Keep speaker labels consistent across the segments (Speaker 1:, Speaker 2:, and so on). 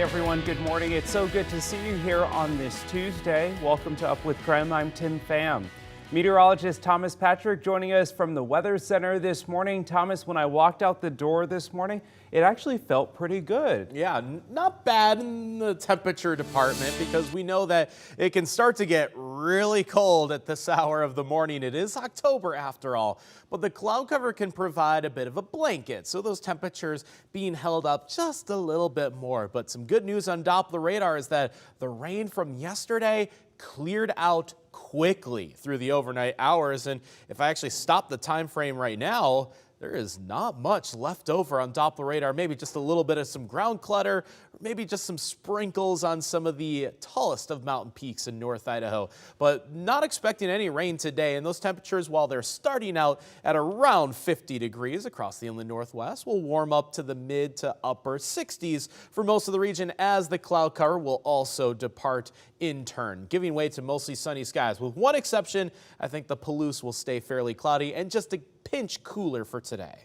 Speaker 1: Everyone, good morning. It's so good to see you here on this Tuesday. Welcome to Up with KREM. I'm Tim Pham. Meteorologist Thomas Patrick joining us from the Weather Center this morning. Thomas, when I walked out the door this morning, it actually felt pretty good.
Speaker 2: Yeah, not bad in the temperature department because we know that it can start to get really cold at this hour of the morning. It is October after all, but the cloud cover can provide a bit of a blanket, so those temperatures being held up just a little bit more. But some good news on Doppler radar is that the rain from yesterday cleared out quickly through the overnight hours, and if I actually stop the time frame right now, there is not much left over on Doppler radar. Maybe just a little bit of some ground clutter, or maybe just some sprinkles on some of the tallest of mountain peaks in North Idaho. But not expecting any rain today, and those temperatures, while they're starting out at around 50 degrees across the inland Northwest, will warm up to the mid to upper 60s for most of the region as the cloud cover will also depart in turn, giving way to mostly sunny skies. With one exception, I think the Palouse will stay fairly cloudy and just a pinch cooler for today.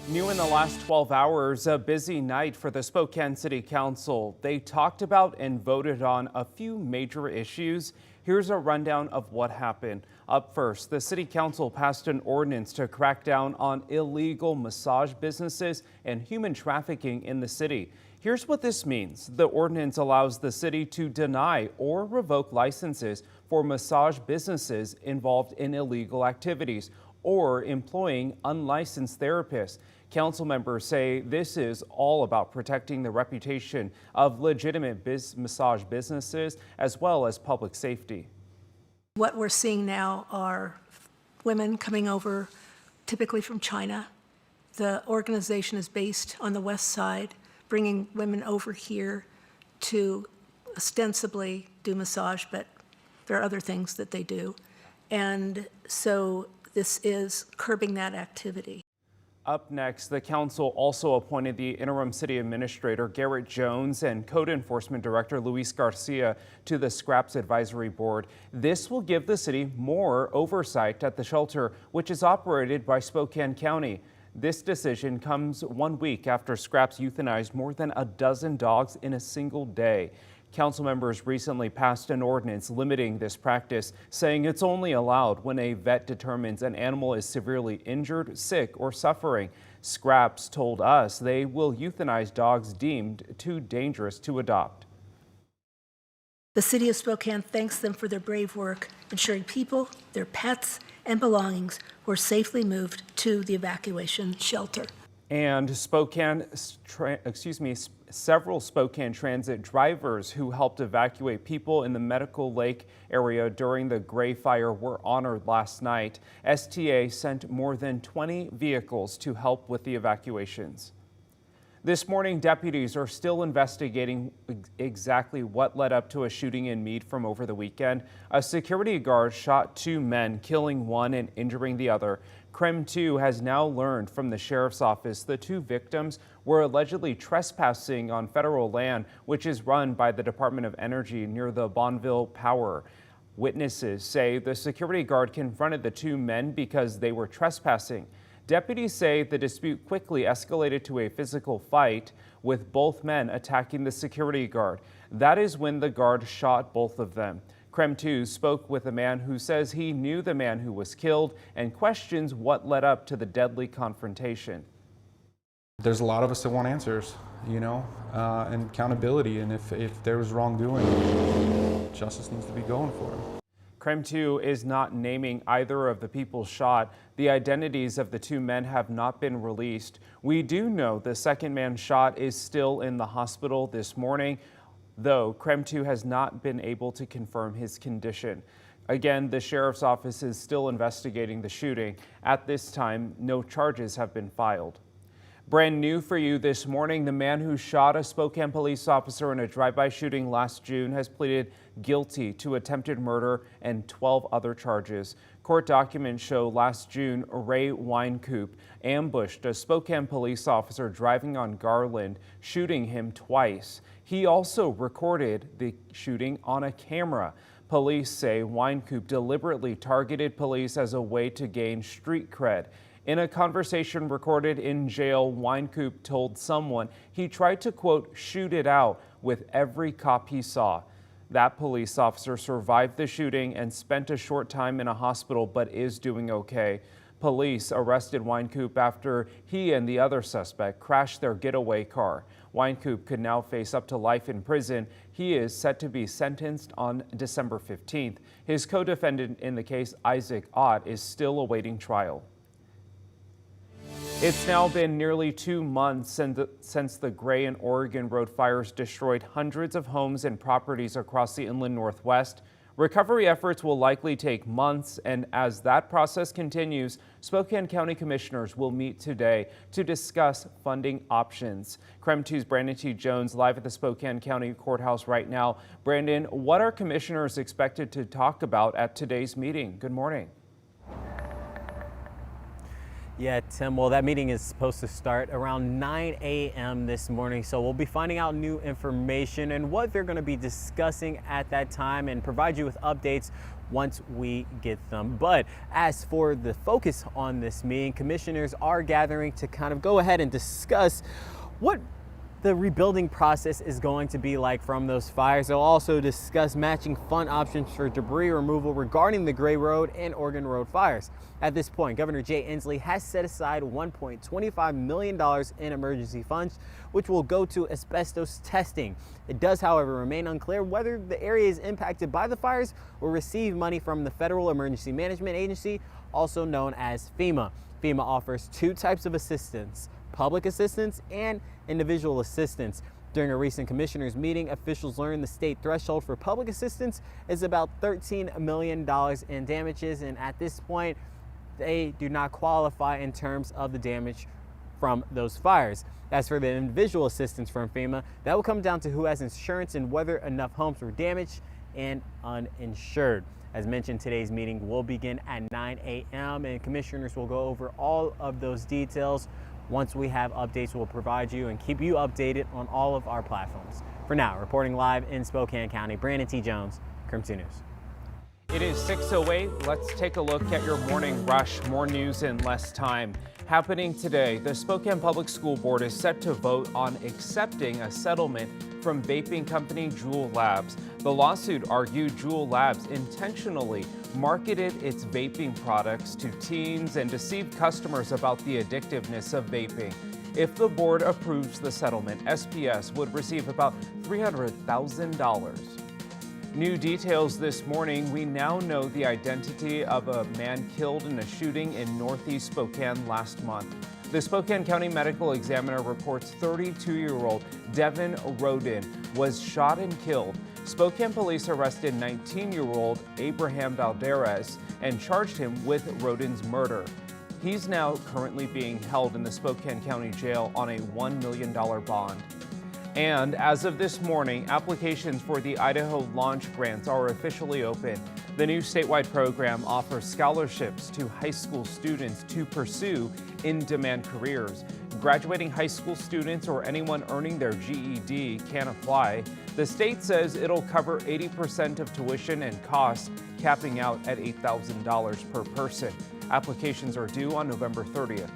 Speaker 1: New in the last 12 hours, a busy night for the Spokane City Council. They talked about and voted on a few major issues. Here's a rundown of what happened. Up first, the City Council passed an ordinance to crack down on illegal massage businesses and human trafficking in the city. Here's what this means. The ordinance allows the city to deny or revoke licenses for massage businesses involved in illegal activities or employing unlicensed therapists. Council members say this is all about protecting the reputation of legitimate massage businesses as well as public safety.
Speaker 3: What we're seeing now are women coming over, typically from China. The organization is based on the west side, bringing women over here to ostensibly do massage, but there are other things that they do. And so this is curbing that activity.
Speaker 1: Up next, the council also appointed the interim city administrator Garrett Jones and code enforcement director Luis Garcia to the Scraps Advisory Board. This will give the city more oversight at the shelter, which is operated by Spokane County. This decision comes 1 week after Scraps euthanized more than a dozen dogs in a single day. Council members recently passed an ordinance limiting this practice, saying it's only allowed when a vet determines an animal is severely injured, sick, or suffering. Scraps told us they will euthanize dogs deemed too dangerous to adopt.
Speaker 3: The City of Spokane thanks them for their brave work, ensuring people, their pets, and belongings were safely moved to the evacuation shelter.
Speaker 1: And several Spokane Transit drivers who helped evacuate people in the Medical Lake area during the Gray Fire were honored last night. STA sent more than 20 vehicles to help with the evacuations. This morning, deputies are still investigating exactly what led up to a shooting in Mead from over the weekend. A security guard shot 2 men, killing one and injuring the other. KREM 2 has now learned from the sheriff's office the 2 victims were allegedly trespassing on federal land, which is run by the Department of Energy near the Bonneville Power. Witnesses say the security guard confronted the 2 men because they were trespassing. Deputies say the dispute quickly escalated to a physical fight, with both men attacking the security guard. That is when the guard shot both of them. KREM 2 spoke with a man who says he knew the man who was killed and questions what led up to the deadly confrontation.
Speaker 4: There's a lot of us that want answers, and accountability, and if there was wrongdoing, justice needs to be going for him.
Speaker 1: KREM 2 is not naming either of the people shot. The identities of the 2 men have not been released. We do know the second man shot is still in the hospital this morning, though KREM 2 has not been able to confirm his condition. Again, the sheriff's office is still investigating the shooting. At this time, no charges have been filed. Brand new for you this morning, the man who shot a Spokane police officer in a drive-by shooting last June has pleaded guilty to attempted murder and 12 other charges. Court documents show last June, Ray Winecoop ambushed a Spokane police officer driving on Garland, shooting him twice. He also recorded the shooting on a camera. Police say Winecoop deliberately targeted police as a way to gain street cred. In a conversation recorded in jail, Wynkoop told someone he tried to, quote, shoot it out with every cop he saw. That police officer survived the shooting and spent a short time in a hospital, but is doing okay. Police arrested Wynkoop after he and the other suspect crashed their getaway car. Wynkoop could now face up to life in prison. He is set to be sentenced on December 15th. His co-defendant in the case, Isaac Ott, is still awaiting trial. It's now been nearly 2 months since the Gray and Oregon road fires destroyed hundreds of homes and properties across the inland Northwest. Recovery efforts will likely take months, and as that process continues, Spokane County Commissioners will meet today to discuss funding options. KREM 2's Brandon T. Jones live at the Spokane County Courthouse right now. Brandon, what are commissioners expected to talk about at today's meeting? Good morning.
Speaker 5: Yeah, Tim, well, that meeting is supposed to start around 9 a.m. this morning, so we'll be finding out new information and what they're going to be discussing at that time and provide you with updates once we get them. But as for the focus on this meeting, commissioners are gathering to kind of go ahead and discuss what the rebuilding process is going to be like from those fires. They'll also discuss matching fund options for debris removal regarding the Gray Road and Oregon Road fires. At this point, Governor Jay Inslee has set aside $1.25 million in emergency funds, which will go to asbestos testing. It does, however, remain unclear whether the areas impacted by the fires will receive money from the Federal Emergency Management Agency, also known as FEMA. FEMA offers 2 types of assistance: public assistance and individual assistance. During a recent commissioners meeting, officials learned the state threshold for public assistance is about $13 million in damages, and at this point, they do not qualify in terms of the damage from those fires. As for the individual assistance from FEMA, that will come down to who has insurance and whether enough homes were damaged and uninsured. As mentioned, today's meeting will begin at 9 a.m. and commissioners will go over all of those details. Once we have updates, we'll provide you and keep you updated on all of our platforms. For now, reporting live in Spokane County, Brandon T. Jones, KREM 2 News.
Speaker 1: It is 6:08. Let's take a look at your morning rush. More news in less time. Happening today, the Spokane Public School Board is set to vote on accepting a settlement from vaping company Juul Labs. The lawsuit argued Juul Labs intentionally marketed its vaping products to teens and deceived customers about the addictiveness of vaping. If the board approves the settlement, SPS would receive about $300,000. New details this morning. We now know the identity of a man killed in a shooting in northeast Spokane last month. The Spokane County Medical Examiner reports 32-year-old Devin Rodin was shot and killed. Spokane police arrested 19-year-old Abraham Valderez and charged him with Rodin's murder. He's now currently being held in the Spokane County Jail on a $1 million bond. And as of this morning, applications for the Idaho Launch Grants are officially open. The new statewide program offers scholarships to high school students to pursue in-demand careers. Graduating high school students or anyone earning their GED can apply. The state says it'll cover 80% of tuition and costs, capping out at $8,000 per person. Applications are due on November 30th.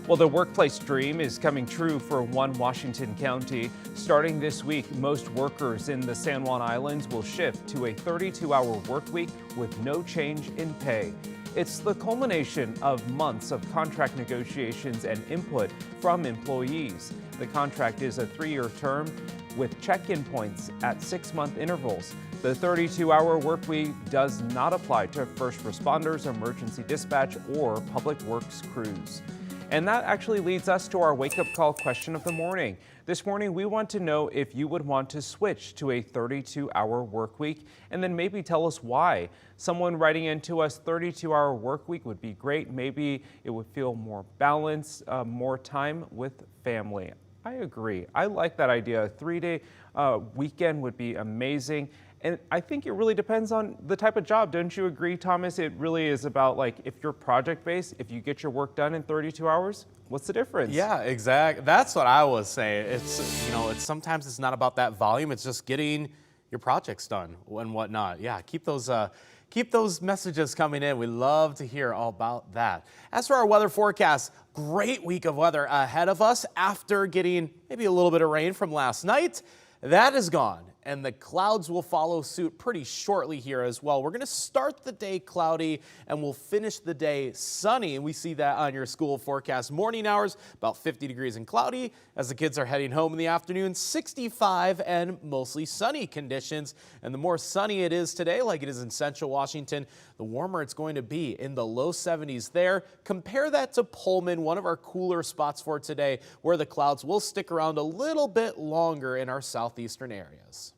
Speaker 1: Well, the workplace dream is coming true for one Washington County. Starting this week, most workers in the San Juan Islands will shift to a 32-hour work week with no change in pay. It's the culmination of months of contract negotiations and input from employees. The contract is a 3-year term with check-in points at 6-month intervals. The 32-hour work week does not apply to first responders, emergency dispatch, or public works crews. And that actually leads us to our wake-up call question of the morning. This morning, we want to know if you would want to switch to a 32-hour work week, and then maybe tell us why. Someone writing into us, 32-hour work week would be great. Maybe it would feel more balanced, more time with family. I agree. I like that idea. A 3-day weekend would be amazing. And I think it really depends on the type of job. Don't you agree, Thomas? It really is about, like, if you're project-based, if you get your work done in 32 hours, what's the difference?
Speaker 2: Yeah, exactly. That's what I was saying. It's sometimes it's not about that volume. It's just getting your projects done and whatnot. Yeah, keep those Keep those messages coming in. We love to hear all about that. As for our weather forecast, great week of weather ahead of us after getting maybe a little bit of rain from last night. That is gone, and the clouds will follow suit pretty shortly here as well. We're going to start the day cloudy and we'll finish the day sunny. And we see that on your school forecast. Morning hours, about 50 degrees and cloudy. As the kids are heading home in the afternoon, 65 and mostly sunny conditions. And the more sunny it is today, like it is in central Washington, the warmer it's going to be in the low 70s there. Compare that to Pullman, one of our cooler spots for today, where the clouds will stick around a little bit longer in our southeastern areas.